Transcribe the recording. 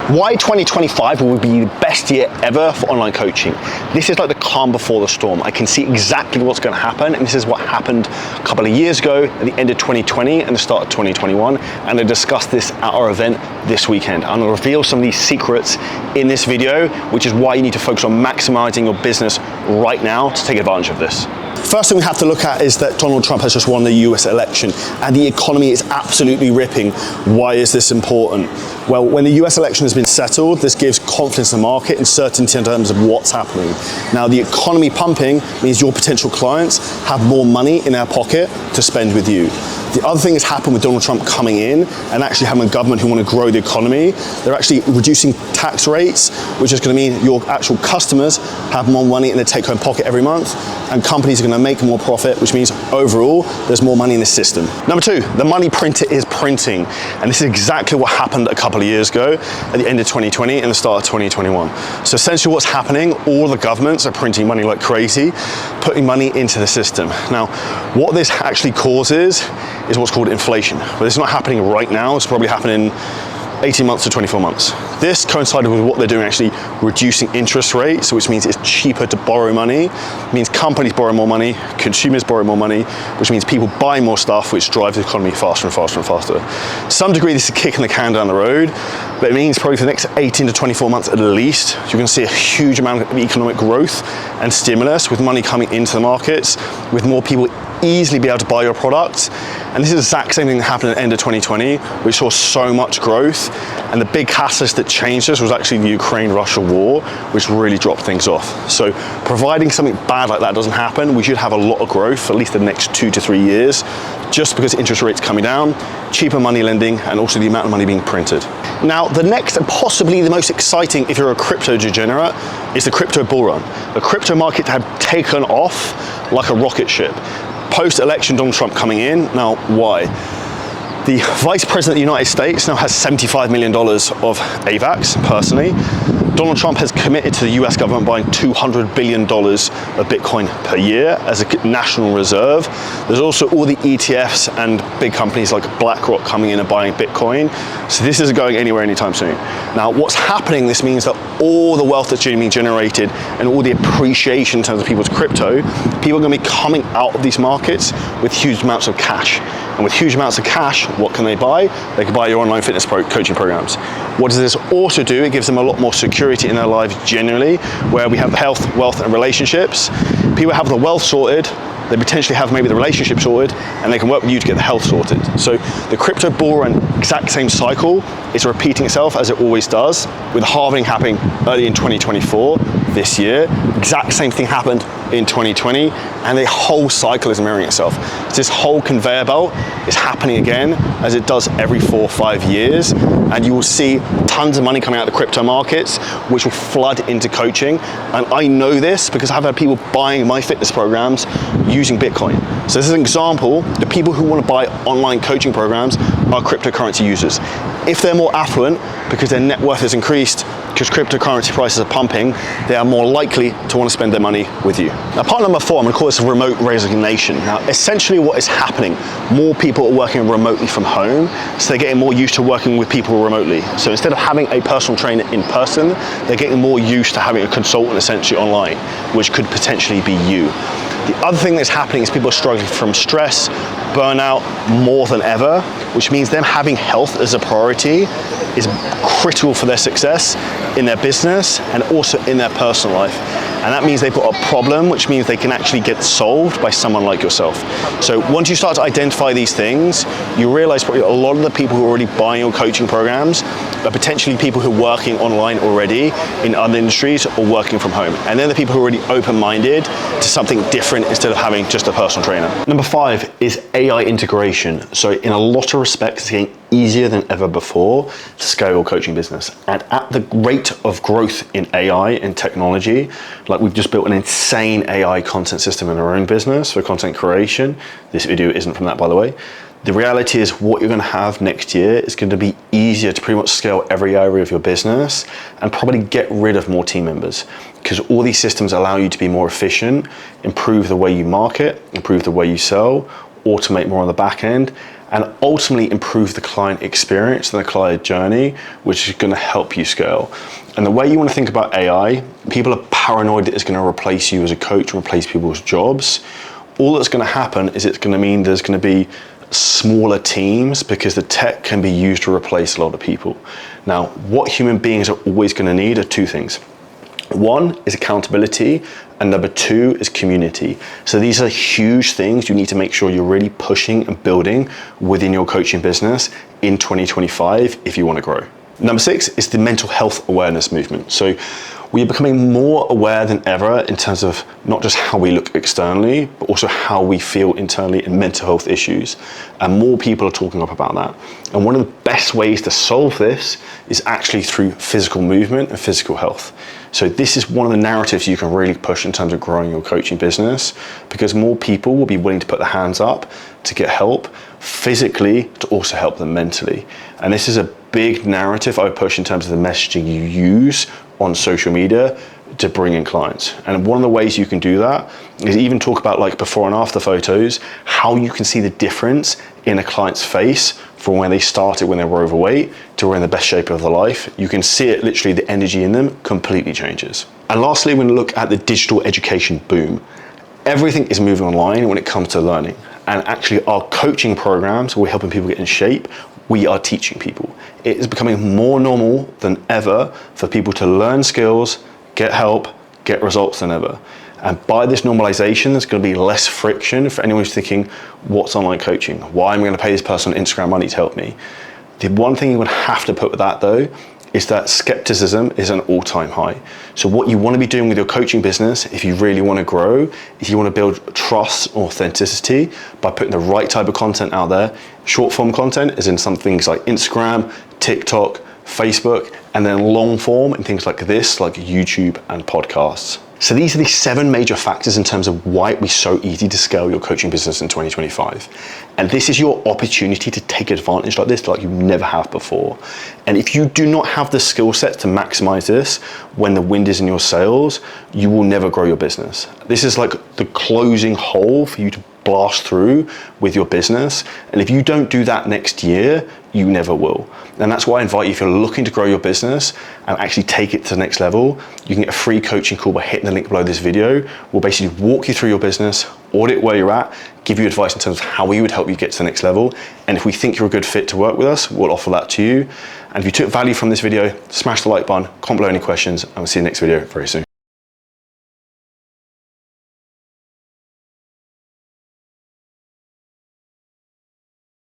Why 2025 will be the best year ever for online coaching? This is like the calm before the storm. I can see exactly what's going to happen, and this is what happened a couple of years ago at the end of 2020 and the start of 2021, and I discussed this at our event this weekend. I'm going to reveal some of these secrets in this video, which is why you need to focus on maximizing your business right now to take advantage of this. First thing we have to look at is that Donald Trump has just won the US election and the economy is absolutely ripping. Why is this important? Well, when the US election has been settled, this gives confidence in the market and certainty in terms of what's happening. Now, the economy pumping means your potential clients have more money in their pocket to spend with you. The other thing that's happened with Donald Trump coming in and actually having a government who want to grow the economy, they're actually reducing tax rates, which is going to mean your actual customers have more money in their take-home pocket every month, and companies are going to make more profit, which means overall there's more money in the system. Number two, the money printer is printing, and this is exactly what happened a couple of years ago at the end of 2020 and the start of 2021. So essentially what's happening, all the governments are printing money like crazy, putting money into the system. Now, what this actually causes is what's called inflation. But it's not happening right now, it's probably happening 18 months to 24 months. This coincided with what they're doing, actually reducing interest rates, which means it's cheaper to borrow money. It means companies borrow more money, consumers borrow more money, which means people buy more stuff, which drives the economy faster and faster and faster. To some degree, this is kicking the can down the road, but it means probably for the next 18 to 24 months at least, you're gonna see a huge amount of economic growth and stimulus with money coming into the markets, with more people easily be able to buy your products. And this is the exact same thing that happened at the end of 2020, which saw so much growth. And the big catalyst that changed this was actually the Ukraine-Russia war, which really dropped things off. So providing something bad like that doesn't happen, we should have a lot of growth for at least the next 2 to 3 years, just because interest rates coming down, cheaper money lending, and also the amount of money being printed. Now, the next and possibly the most exciting, if you're a crypto degenerate, is the crypto bull run. The crypto market had taken off like a rocket ship. Post-election, Donald Trump coming in. Now, why? The Vice President of the United States now has $75 million of AVAX, personally. Donald Trump has committed to the US government buying $200 billion of Bitcoin per year as a national reserve. There's also all the ETFs and big companies like BlackRock coming in and buying Bitcoin. So this isn't going anywhere anytime soon. Now, what's happening, this means that all the wealth that's being generated and all the appreciation in terms of people's crypto, people are going to be coming out of these markets with huge amounts of cash. And with huge amounts of cash, what can they buy? They can buy your online fitness coaching programs. What does this also do? It gives them a lot more security in their lives generally, where we have health, wealth, and relationships. People have the wealth sorted, they potentially have maybe the relationship sorted, and they can work with you to get the health sorted. So the crypto bull run, exact same cycle, is repeating itself as it always does, with halving happening early in 2024, this year. Exact same thing happened in 2020, and the whole cycle is mirroring itself. So this whole conveyor belt is happening again, as it does every 4 or 5 years, and you will see tons of money coming out of the crypto markets, which will flood into coaching. And I know this because I've had people buying my fitness programs using Bitcoin. So this is an example. The people who want to buy online coaching programs are cryptocurrency users. If they're more affluent because their net worth has increased, because cryptocurrency prices are pumping, they are more likely to want to spend their money with you. Now, part number 4, I'm going to call this remote resignation. Now, essentially what is happening, more people are working remotely from home, so they're getting more used to working with people remotely. So instead of having a personal trainer in person, they're getting more used to having a consultant essentially online, which could potentially be you. The other thing that's happening is people are struggling from stress, burnout more than ever, which means them having health as a priority is critical for their success in their business and also in their personal life. And that means they've got a problem, which means they can actually get solved by someone like yourself. So once you start to identify these things, you realize probably a lot of the people who are already buying your coaching programs are potentially people who are working online already in other industries or working from home. And then the people who are already open-minded to something different instead of having just a personal trainer. Number 5 is AI integration. So in a lot of respects, it's getting easier than ever before to scale your coaching business. And at the rate of growth in AI and technology, like we've just built an insane AI content system in our own business for content creation. This video isn't from that, by the way. The reality is what you're going to have next year is going to be easier to pretty much scale every area of your business and probably get rid of more team members, because all these systems allow you to be more efficient, improve the way you market, improve the way you sell, automate more on the back end, and ultimately improve the client experience and the client journey, which is going to help you scale. And the way you want to think about AI, people are paranoid that it's going to replace you as a coach, replace people's jobs. All that's going to happen is it's going to mean there's going to be smaller teams because the tech can be used to replace a lot of people. Now, what human beings are always going to need are two things. One is accountability, and number two is community. So these are huge things you need to make sure you're really pushing and building within your coaching business in 2025 if you want to grow. Number 6 is the mental health awareness movement. So we are becoming more aware than ever in terms of not just how we look externally, but also how we feel internally in mental health issues. And more people are talking up about that. And one of the best ways to solve this is actually through physical movement and physical health. So this is one of the narratives you can really push in terms of growing your coaching business, because more people will be willing to put their hands up to get help physically to also help them mentally. And this is a big narrative I would push in terms of the messaging you use on social media to bring in clients. And one of the ways you can do that is even talk about like before and after photos, how you can see the difference in a client's face from when they started when they were overweight to when in the best shape of their life. You can see it, literally the energy in them completely changes. And lastly, we're going to look at the digital education boom. Everything is moving online when it comes to learning. And actually our coaching programs, we're helping people get in shape, we are teaching people. It is becoming more normal than ever for people to learn skills, get help, get results than ever. And by this normalization, there's going to be less friction for anyone who's thinking, what's online coaching? Why am I going to pay this person on Instagram money to help me? The one thing you would have to put with that though, is that skepticism is an all-time high. So what you want to be doing with your coaching business, if you really want to grow, if you want to build trust, authenticity, by putting the right type of content out there. Short form content is in some things like Instagram, TikTok, Facebook, and then long form in things like this, like YouTube and podcasts. So these are the 7 major factors in terms of why it be so easy to scale your coaching business in 2025. And this is your opportunity to take advantage like this, like you never have before. And if you do not have the skill set to maximize this when the wind is in your sails, you will never grow your business. This is like the closing hole for you to blast through with your business. And if you don't do that next year, you never will. And that's why I invite you, if you're looking to grow your business and actually take it to the next level, you can get a free coaching call by hitting the link below this video. We'll basically walk you through your business, audit where you're at, give you advice in terms of how we would help you get to the next level. And if we think you're a good fit to work with us, we'll offer that to you. And if you took value from this video, smash the like button, comment below any questions, and we'll see you next video very soon.